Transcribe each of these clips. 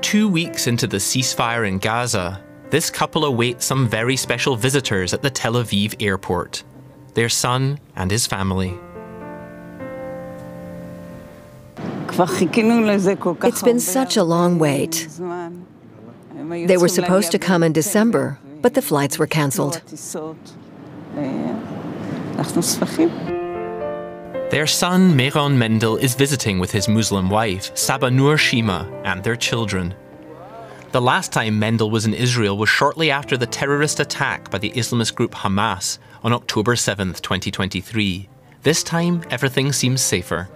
2 weeks into the ceasefire in Gaza, this couple await some very special visitors at the Tel Aviv airport, their son and his family. It's been such a long wait. They were supposed to come in December, but the flights were cancelled. Their son, Meron Mendel, is visiting with his Muslim wife, Saba-Nur Cheema, and their children. The last time Mendel was in Israel was shortly after the terrorist attack by the Islamist group Hamas on October 7th, 2023. This time, everything seems safer.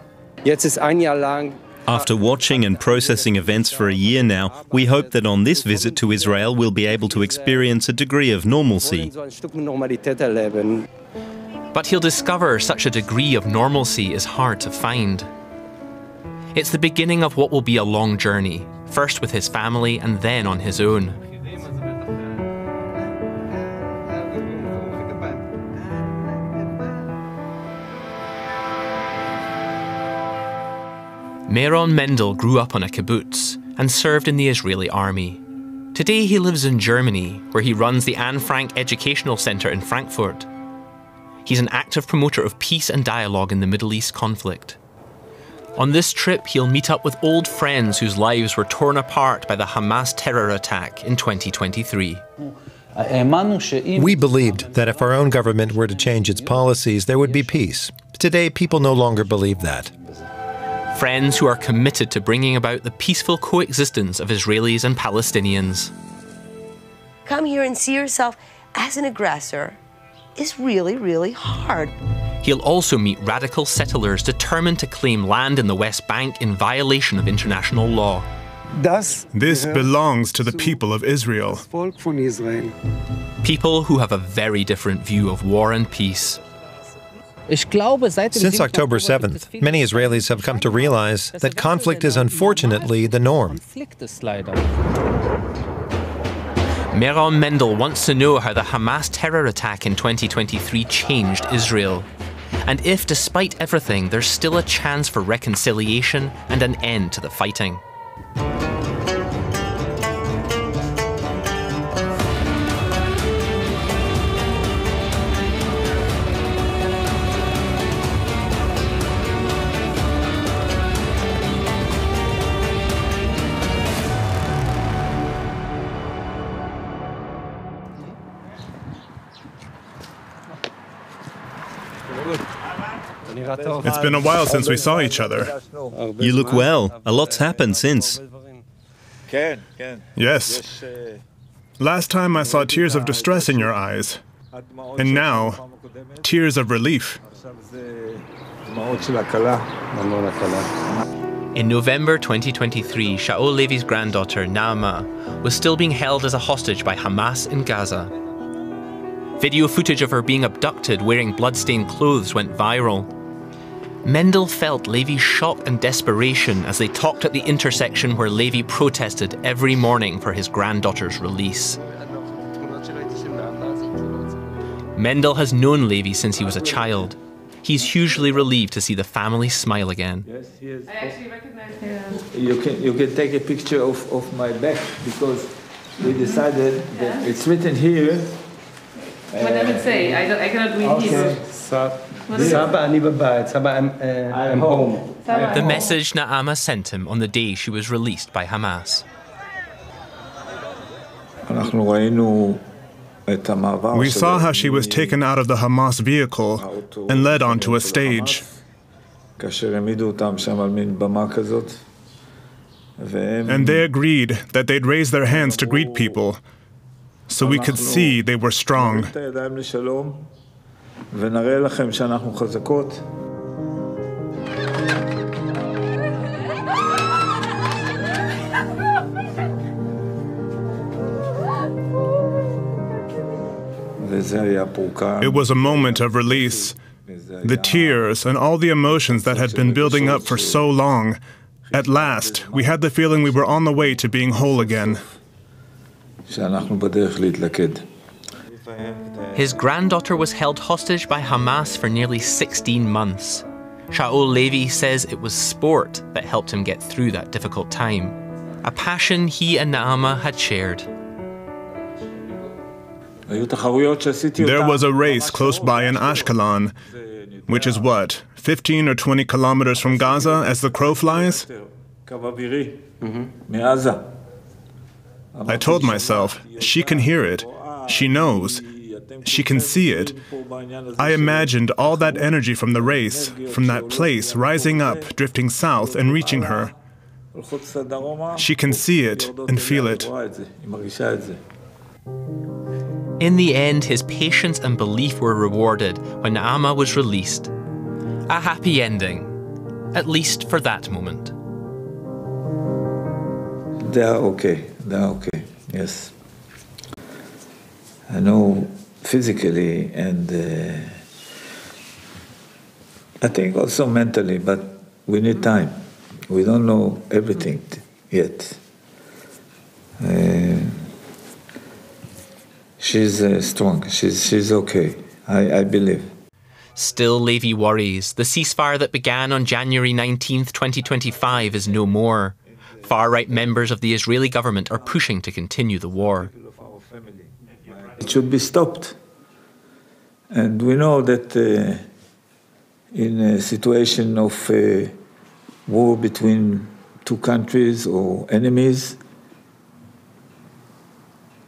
After watching and processing events for a year now, we hope that on this visit to Israel we'll be able to experience a degree of normalcy. But he'll discover such a degree of normalcy is hard to find. It's the beginning of what will be a long journey, first with his family and then on his own. Meron Mendel grew up on a kibbutz and served in the Israeli army. Today he lives in Germany, where he runs the Anne Frank Educational Center in Frankfurt. He's an active promoter of peace and dialogue in the Middle East conflict. On this trip, he'll meet up with old friends whose lives were torn apart by the Hamas terror attack in 2023. We believed that if our own government were to change its policies, there would be peace. Today, people no longer believe that. Friends who are committed to bringing about the peaceful coexistence of Israelis and Palestinians. Come here and see yourself as an aggressor is really, really hard. He'll also meet radical settlers determined to claim land in the West Bank in violation of international law. This belongs to the people of Israel. People who have a very different view of war and peace. Since October 7th, many Israelis have come to realize that conflict is unfortunately the norm. Meron Mendel wants to know how the Hamas terror attack in 2023 changed Israel, and if, despite everything, there's still a chance for reconciliation and an end to the fighting. It's been a while since we saw each other. You look well. A lot's happened since. Yes. Last time I saw tears of distress in your eyes. And now, tears of relief. In November 2023, Naama Levy's granddaughter, Naama, was still being held as a hostage by Hamas in Gaza. Video footage of her being abducted wearing blood-stained clothes went viral. Mendel felt Levy's shock and desperation as they talked at the intersection where Levy protested every morning for his granddaughter's release. Mendel has known Levy since he was a child. He's hugely relieved to see the family smile again. Yes, yes. I actually recognize him. You can take a picture of my back because we decided that it's written here. What does it say? I cannot read Hebrew. Saba, I'm home. The message Naama sent him on the day she was released by Hamas. We saw how she was taken out of the Hamas vehicle and led onto a stage. And they agreed that they'd raise their hands to greet people, so we could see they were strong. It was a moment of release. The tears and all the emotions that had been building up for so long. At last, we had the feeling we were on the way to being whole again. His granddaughter was held hostage by Hamas for nearly 16 months. Naama Levy says it was sport that helped him get through that difficult time, a passion he and Naama had shared. There was a race close by in Ashkelon, which is what, 15 or 20 kilometers from Gaza as the crow flies? I told myself, she can hear it, she knows, she can see it. I imagined all that energy from the race, from that place, rising up, drifting south and reaching her. She can see it and feel it. In the end, his patience and belief were rewarded when Naama was released. A happy ending, at least for that moment. They are okay, yes. I know physically and I think also mentally, but we need time. We don't know everything yet. She's strong, she's okay, I believe. Still, Levy worries the ceasefire that began on January 19th, 2025 is no more. Far-right members of the Israeli government are pushing to continue the war. It should be stopped. And we know that in a situation of war between two countries or enemies,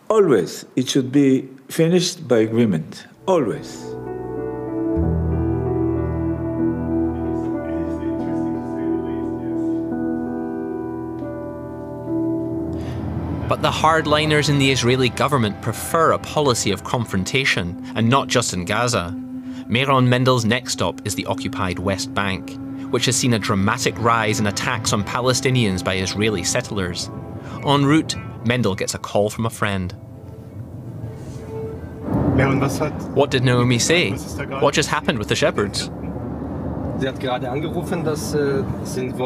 always it should be finished by agreement, always. But the hardliners in the Israeli government prefer a policy of confrontation, and not just in Gaza. Meron Mendel's next stop is the occupied West Bank, which has seen a dramatic rise in attacks on Palestinians by Israeli settlers. En route, Mendel gets a call from a friend. What did Naomi say? What just happened with the shepherds?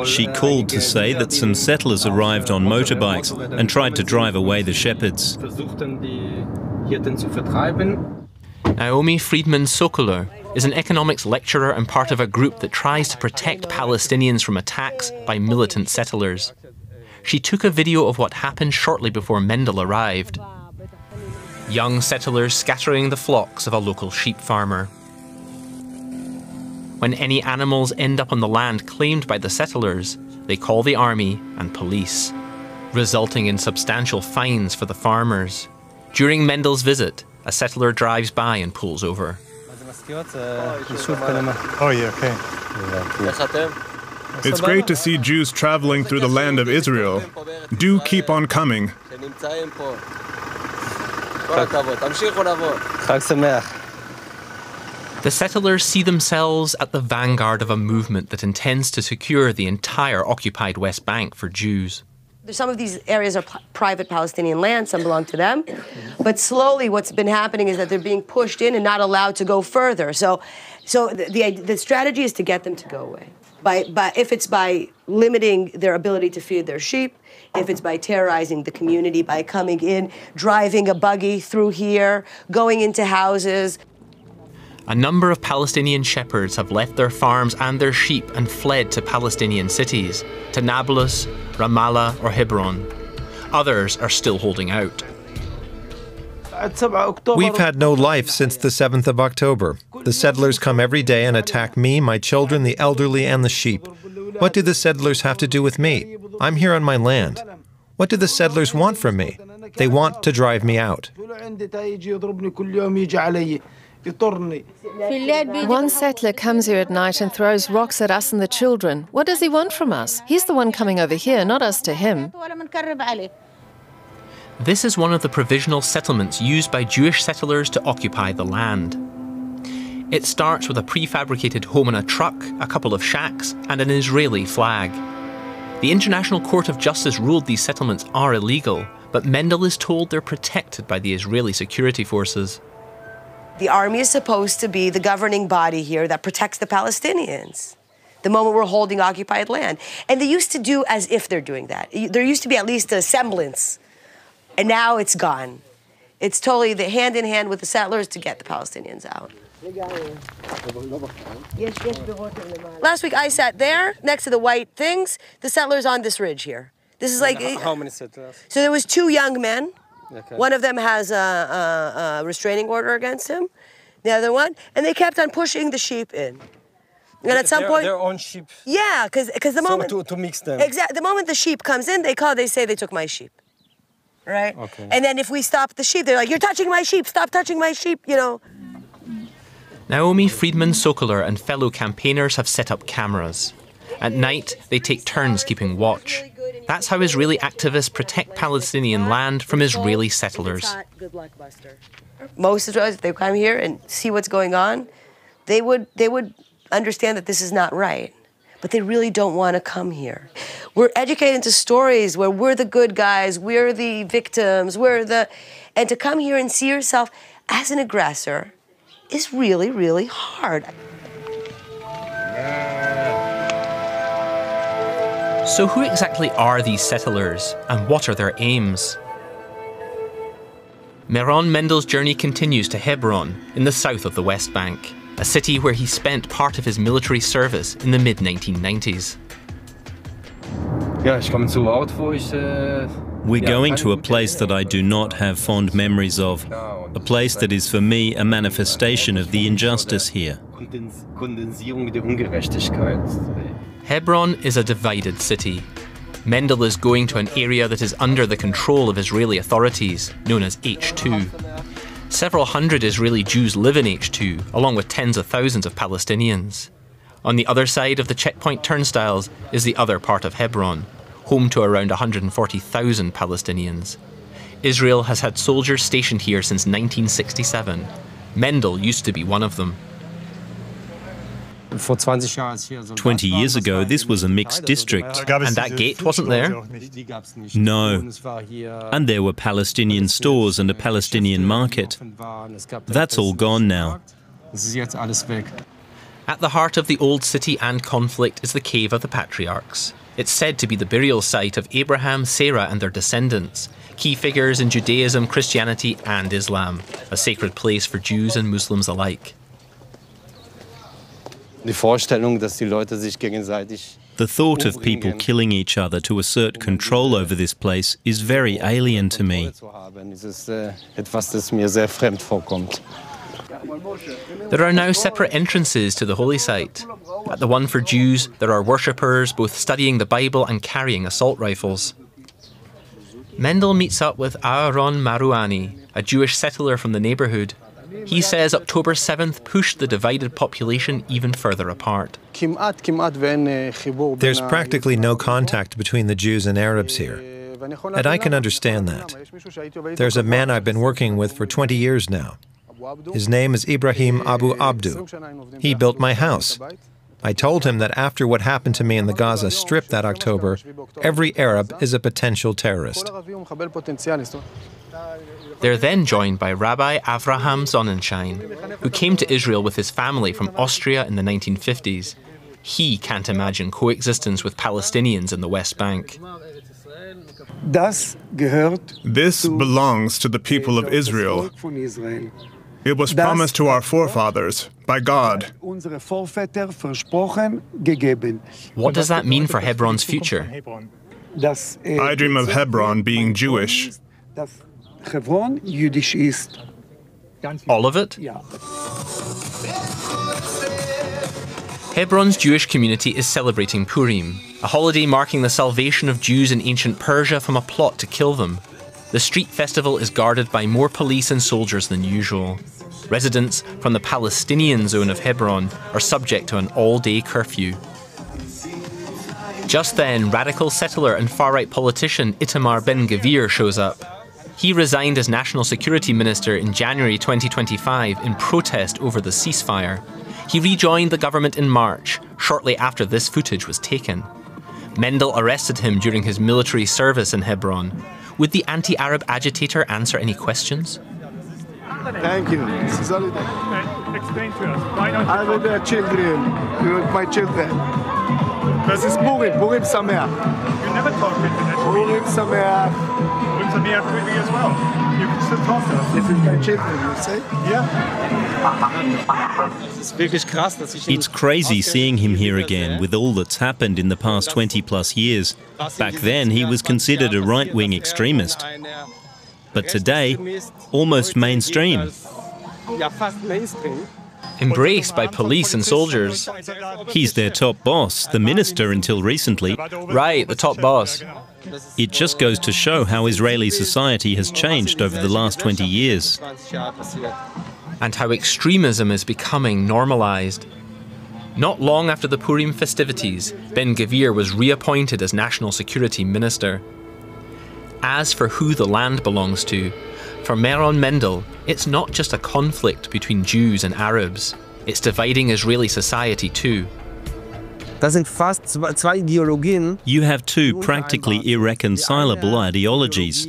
She called to say that some settlers arrived on motorbikes and tried to drive away the shepherds. Naomi Friedman-Sokoler is an economics lecturer and part of a group that tries to protect Palestinians from attacks by militant settlers. She took a video of what happened shortly before Mendel arrived. Young settlers scattering the flocks of a local sheep farmer. When any animals end up on the land claimed by the settlers, they call the army and police, resulting in substantial fines for the farmers. During Mendel's visit, a settler drives by and pulls over. Oh, yeah, okay. It's great to see Jews traveling through the land of Israel. Do keep on coming. The settlers see themselves at the vanguard of a movement that intends to secure the entire occupied West Bank for Jews. Some of these areas are private Palestinian land, some belong to them. But slowly what's been happening is that they're being pushed in and not allowed to go further. So the strategy is to get them to go away. If it's by limiting their ability to feed their sheep, if it's by terrorizing the community, by coming in, driving a buggy through here, going into houses. A number of Palestinian shepherds have left their farms and their sheep and fled to Palestinian cities, to Nablus, Ramallah or Hebron. Others are still holding out. We've had no life since the 7th of October. The settlers come every day and attack me, my children, the elderly, and the sheep. What do the settlers have to do with me? I'm here on my land. What do the settlers want from me? They want to drive me out. One settler comes here at night and throws rocks at us and the children. What does he want from us? He's the one coming over here, not us to him. This is one of the provisional settlements used by Jewish settlers to occupy the land. It starts with a prefabricated home and a truck, a couple of shacks, and an Israeli flag. The International Court of Justice ruled these settlements are illegal, but Mendel is told they're protected by the Israeli security forces. The army is supposed to be the governing body here that protects the Palestinians the moment we're holding occupied land. And they used to do as if they're doing that. There used to be at least a semblance, and now it's gone. It's totally the hand in hand with the settlers to get the Palestinians out. Last week I sat there next to the white things. The settlers on this ridge here. This is like... How many settlers? So there was 2 young men. Okay. One of them has a restraining order against him. The other one. And they kept on pushing the sheep in. And at some point... Their own sheep? Yeah, because the moment... So to mix them? Exactly. The moment the sheep comes in, they say they took my sheep. Right? Okay. And then if we stop the sheep, they're like, you're touching my sheep, stop touching my sheep, you know. Naomi Friedman Sokoler and fellow campaigners have set up cameras. At night, they take turns keeping watch. That's how Israeli activists protect Palestinian land from Israeli settlers. Most Israelis, if they come here and see what's going on, they would understand that this is not right. But they really don't want to come here. We're educated into stories where we're the good guys, we're the victims, and to come here and see yourself as an aggressor is really, really hard. So who exactly are these settlers, and what are their aims? Meron Mendel's journey continues to Hebron, in the south of the West Bank, a city where he spent part of his military service in the mid-1990s. We're going to a place that I do not have fond memories of, a place that is for me a manifestation of the injustice here. Hebron is a divided city. Mendel is going to an area that is under the control of Israeli authorities, known as H2. Several hundred Israeli Jews live in H2, along with tens of thousands of Palestinians. On the other side of the checkpoint turnstiles is the other part of Hebron, home to around 140,000 Palestinians. Israel has had soldiers stationed here since 1967. Mendel used to be one of them. 20 years ago, this was a mixed district. And that gate wasn't there? No. And there were Palestinian stores and a Palestinian market. That's all gone now. At the heart of the old city and conflict is the Cave of the Patriarchs. It's said to be the burial site of Abraham, Sarah and their descendants, key figures in Judaism, Christianity and Islam, a sacred place for Jews and Muslims alike. The thought of people killing each other to assert control over this place is very alien to me. There are now separate entrances to the holy site. At the one for Jews, there are worshippers both studying the Bible and carrying assault rifles. Mendel meets up with Aaron Marouani, a Jewish settler from the neighbourhood. He says October 7th pushed the divided population even further apart. There's practically no contact between the Jews and Arabs here, and I can understand that. There's a man I've been working with for 20 years now. His name is Ibrahim Abu Abdu. He built my house. I told him that after what happened to me in the Gaza Strip that October, every Arab is a potential terrorist. They're then joined by Rabbi Avraham Sonnenschein, who came to Israel with his family from Austria in the 1950s. He can't imagine coexistence with Palestinians in the West Bank. This belongs to the people of Israel. It was promised to our forefathers by God. What does that mean for Hebron's future? I dream of Hebron being Jewish. All of it? Hebron's Jewish community is celebrating Purim, a holiday marking the salvation of Jews in ancient Persia from a plot to kill them. The street festival is guarded by more police and soldiers than usual. Residents from the Palestinian zone of Hebron are subject to an all-day curfew. Just then, radical settler and far-right politician Itamar Ben-Gvir shows up. He resigned as National Security Minister in January 2025 in protest over the ceasefire. He rejoined the government in March, shortly after this footage was taken. Mendel arrested him during his military service in Hebron. Would the anti-Arab agitator answer any questions? Thank you. Explain to us. Why not? I will be children. My children. This is Purim. Purim Sameach. You never talk internationally. Purim Sameach. to me with me as well. You can still talk to us. This is my children, you say? Yeah. It's crazy seeing him here again with all that's happened in the past 20+ years. Back then, he was considered a right-wing extremist. But today, almost mainstream. Embraced by police and soldiers. He's their top boss, the minister until recently. Right, the top boss. It just goes to show how Israeli society has changed over the last 20 years. And how extremism is becoming normalized. Not long after the Purim festivities, Ben-Gvir was reappointed as National Security Minister. As for who the land belongs to, for Meron Mendel, it's not just a conflict between Jews and Arabs. It's dividing Israeli society too. You have two practically irreconcilable ideologies.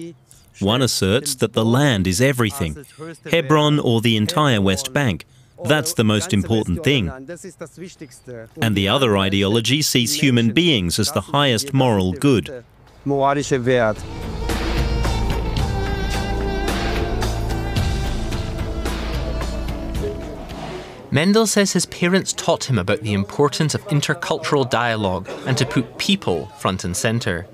One asserts that the land is everything, Hebron or the entire West Bank. That's the most important thing. And the other ideology sees human beings as the highest moral good. Mendel says his parents taught him about the importance of intercultural dialogue and to put people front and centre.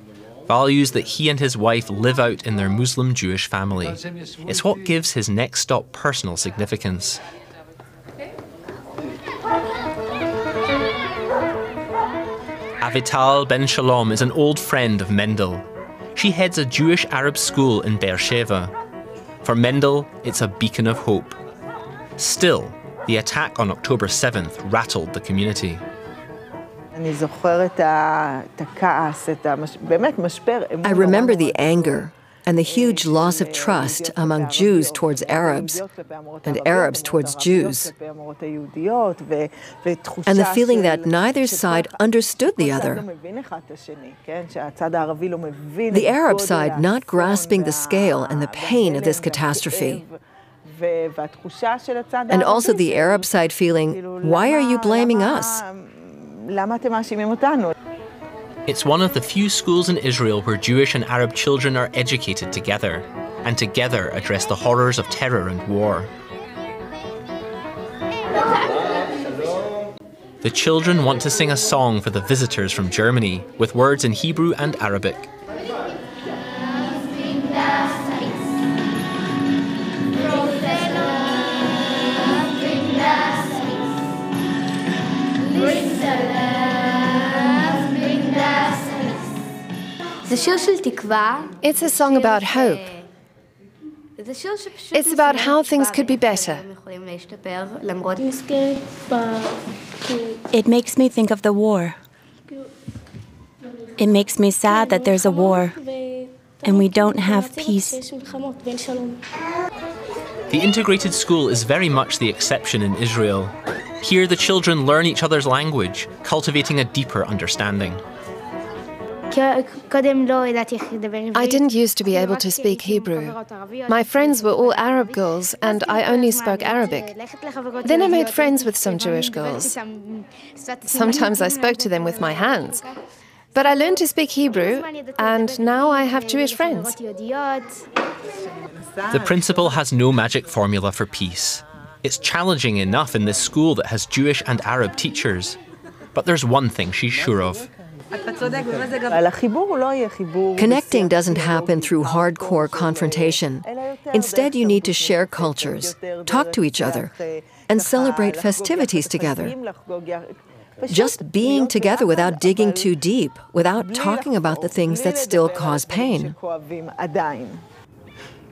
Values that he and his wife live out in their Muslim-Jewish family. It's what gives his next stop personal significance. Avital Ben Shalom is an old friend of Mendel. She heads a Jewish-Arab school in Beersheba. For Mendel, it's a beacon of hope. Still, the attack on October 7th rattled the community. I remember the anger and the huge loss of trust among Jews towards Arabs and Arabs towards Jews, and the feeling that neither side understood the other. The Arab side not grasping the scale and the pain of this catastrophe. And also the Arab side feeling, why are you blaming us? It's one of the few schools in Israel where Jewish and Arab children are educated together, and together address the horrors of terror and war. The children want to sing a song for the visitors from Germany, with words in Hebrew and Arabic. It's a song about hope. It's about how things could be better. It makes me think of the war. It makes me sad that there's a war and we don't have peace. The integrated school is very much the exception in Israel. Here the children learn each other's language, cultivating a deeper understanding. I didn't used to be able to speak Hebrew. My friends were all Arab girls and I only spoke Arabic. Then I made friends with some Jewish girls. Sometimes I spoke to them with my hands. But I learned to speak Hebrew and now I have Jewish friends. The principal has no magic formula for peace. It's challenging enough in this school that has Jewish and Arab teachers. But there's one thing she's sure of. Connecting doesn't happen through hardcore confrontation. Instead, you need to share cultures, talk to each other, and celebrate festivities together. Just being together without digging too deep, without talking about the things that still cause pain.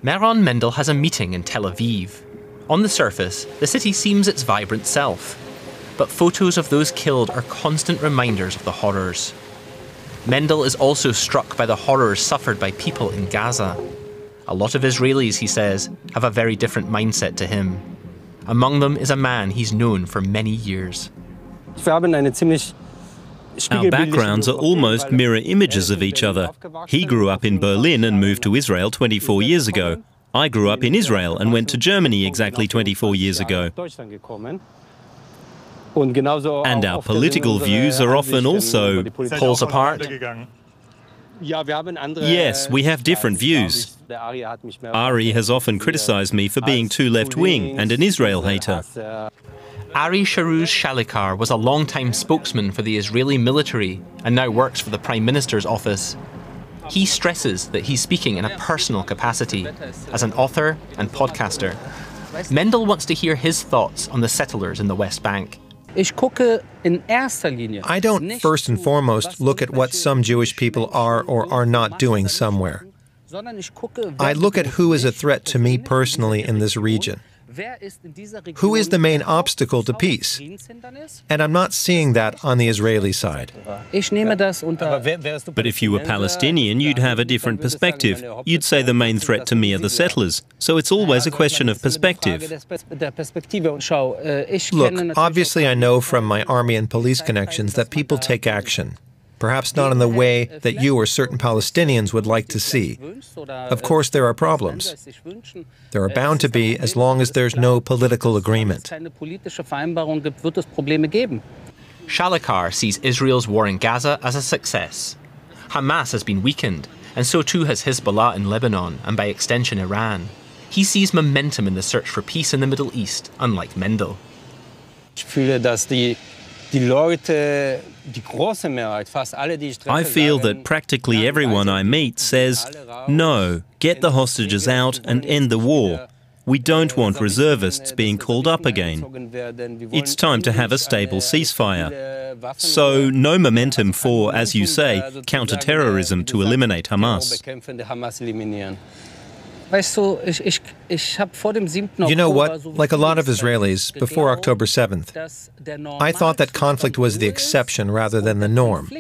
Meron Mendel has a meeting in Tel Aviv. On the surface, the city seems its vibrant self. But photos of those killed are constant reminders of the horrors. Mendel is also struck by the horrors suffered by people in Gaza. A lot of Israelis, he says, have a very different mindset to him. Among them is a man he's known for many years. Our backgrounds are almost mirror images of each other. He grew up in Berlin and moved to Israel 24 years ago. I grew up in Israel and went to Germany exactly 24 years ago. And our political views are often also poles apart. Yes, we have different views. Ari has often criticized me for being too left-wing and an Israel hater. Ari Sharuz Shalikar was a long-time spokesman for the Israeli military and now works for the Prime Minister's office. He stresses that he's speaking in a personal capacity, as an author and podcaster. Mendel wants to hear his thoughts on the settlers in the West Bank. I don't first and foremost look at what some Jewish people are or are not doing somewhere. I look at who is a threat to me personally in this region. Who is the main obstacle to peace? And I'm not seeing that on the Israeli side. But if you were Palestinian, you'd have a different perspective. You'd say the main threat to me are the settlers. So it's always a question of perspective. Look, obviously I know from my army and police connections that people take action. Perhaps not in the way that you or certain Palestinians would like to see. Of course, there are problems. There are bound to be as long as there's no political agreement. Shalikar sees Israel's war in Gaza as a success. Hamas has been weakened, and so too has Hezbollah in Lebanon, and by extension Iran. He sees momentum in the search for peace in the Middle East, unlike Mendel. I feel that practically everyone I meet says, no, get the hostages out and end the war. We don't want reservists being called up again. It's time to have a stable ceasefire. So no momentum for, as you say, counter-terrorism to eliminate Hamas. You know what? Like a lot of Israelis, before October 7th, I thought that conflict was the exception rather than the norm.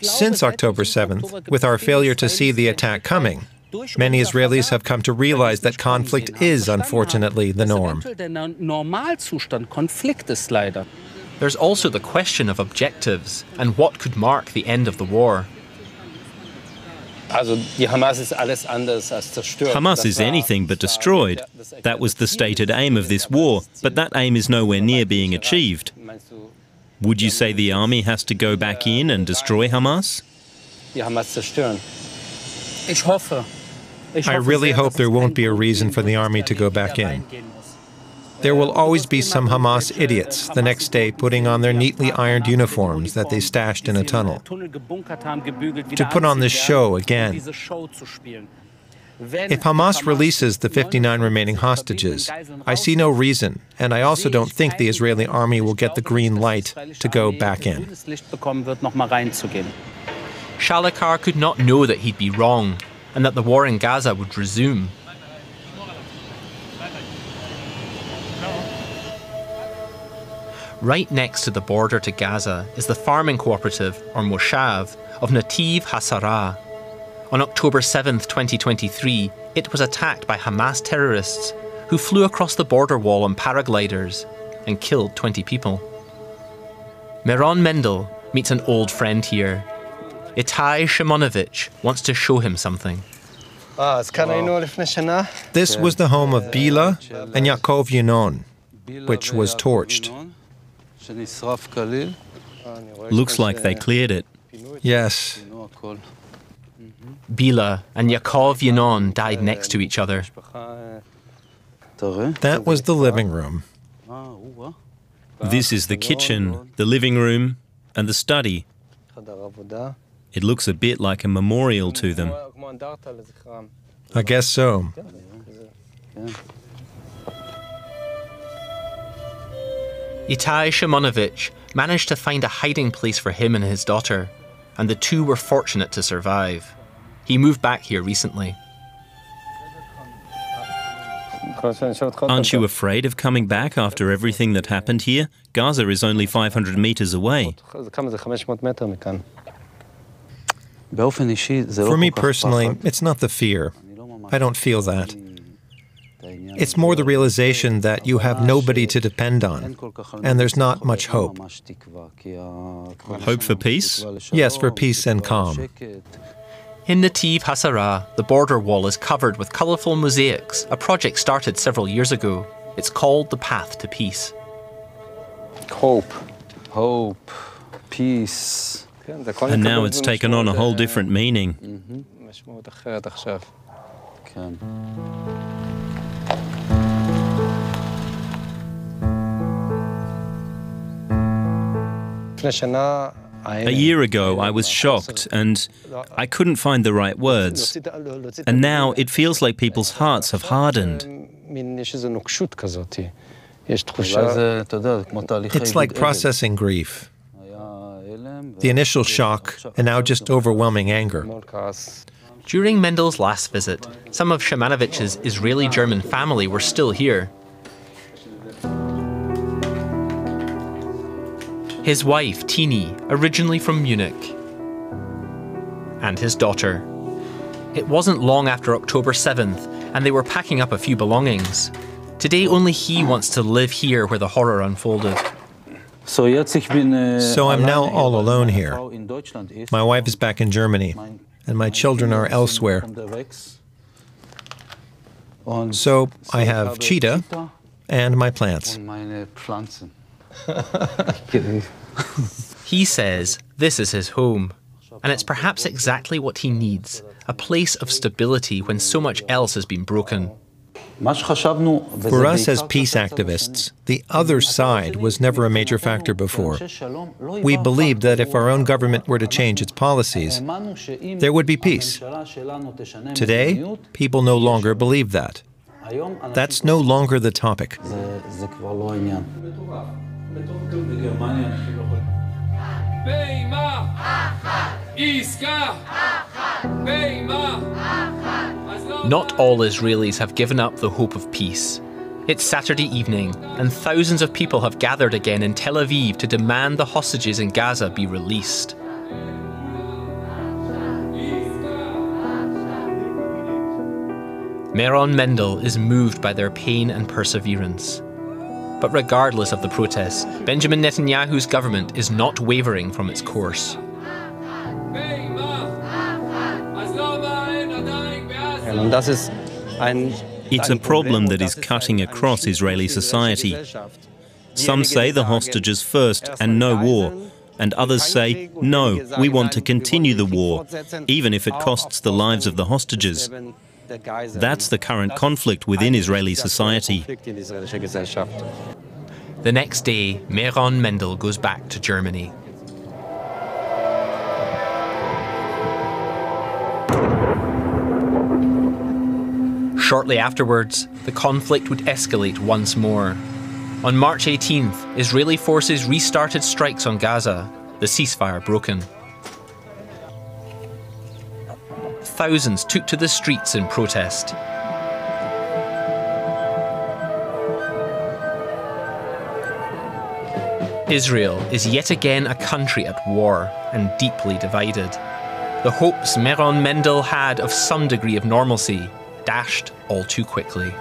Since October 7th, with our failure to see the attack coming, many Israelis have come to realize that conflict is, unfortunately, the norm. There's also the question of objectives and what could mark the end of the war. Hamas is anything but destroyed. That was the stated aim of this war, but that aim is nowhere near being achieved. Would you say the army has to go back in and destroy Hamas? I really hope there won't be a reason for the army to go back in. There will always be some Hamas idiots the next day putting on their neatly ironed uniforms that they stashed in a tunnel to put on this show again. If Hamas releases the 59 remaining hostages, I see no reason, and I also don't think the Israeli army will get the green light to go back in. Shalikar could not know that he'd be wrong, and that the war in Gaza would resume. Right next to the border to Gaza is the farming cooperative, or Moshav, of Nativ Hasara. On October 7, 2023, it was attacked by Hamas terrorists who flew across the border wall on paragliders and killed 20 people. Meron Mendel meets an old friend here. Itai Shimonovich wants to show him something. This was the home of Bila and Yaakov Yinon, which was torched. Looks like they cleared it. Yes. Bila and Yaakov Yinon died next to each other. That was the living room. This is the kitchen, the living room, and the study. It looks a bit like a memorial to them. I guess so. Itai Shimonovich managed to find a hiding place for him and his daughter, and the two were fortunate to survive. He moved back here recently. Aren't you afraid of coming back after everything that happened here? Gaza is only 500 meters away. For me personally, it's not the fear. I don't feel that. It's more the realization that you have nobody to depend on, and there's not much hope. Hope for peace? Yes, for peace and calm. In Nativ Hasara, the border wall is covered with colourful mosaics, a project started several years ago. It's called The Path to Peace. Hope, peace. And now it's taken on a whole different meaning. A year ago, I was shocked and I couldn't find the right words. And now it feels like people's hearts have hardened. It's like processing grief. The initial shock, and now just overwhelming anger. During Mendel's last visit, some of Shimanovich's Israeli-German family were still here. His wife, Tini, originally from Munich, and his daughter. It wasn't long after October 7th, and they were packing up a few belongings. Today, only he wants to live here where the horror unfolded. So I'm now all alone here. My wife is back in Germany, and my children are elsewhere. So I have Cheetah and my plants. He says this is his home, and it's perhaps exactly what he needs, a place of stability when so much else has been broken. For us as peace activists, the other side was never a major factor before. We believed that if our own government were to change its policies, there would be peace. Today, people no longer believe that. That's no longer the topic. Not all Israelis have given up the hope of peace. It's Saturday evening, and thousands of people have gathered again in Tel Aviv to demand the hostages in Gaza be released. Meron Mendel is moved by their pain and perseverance. But regardless of the protests, Benjamin Netanyahu's government is not wavering from its course. It's a problem that is cutting across Israeli society. Some say the hostages first and no war, and others say, no, we want to continue the war, even if it costs the lives of the hostages. That's the current conflict within Israeli society. The next day, Meron Mendel goes back to Germany. Shortly afterwards, the conflict would escalate once more. On March 18th, Israeli forces restarted strikes on Gaza, the ceasefire broken. Thousands took to the streets in protest. Israel is yet again a country at war and deeply divided. The hopes Meron Mendel had of some degree of normalcy dashed all too quickly.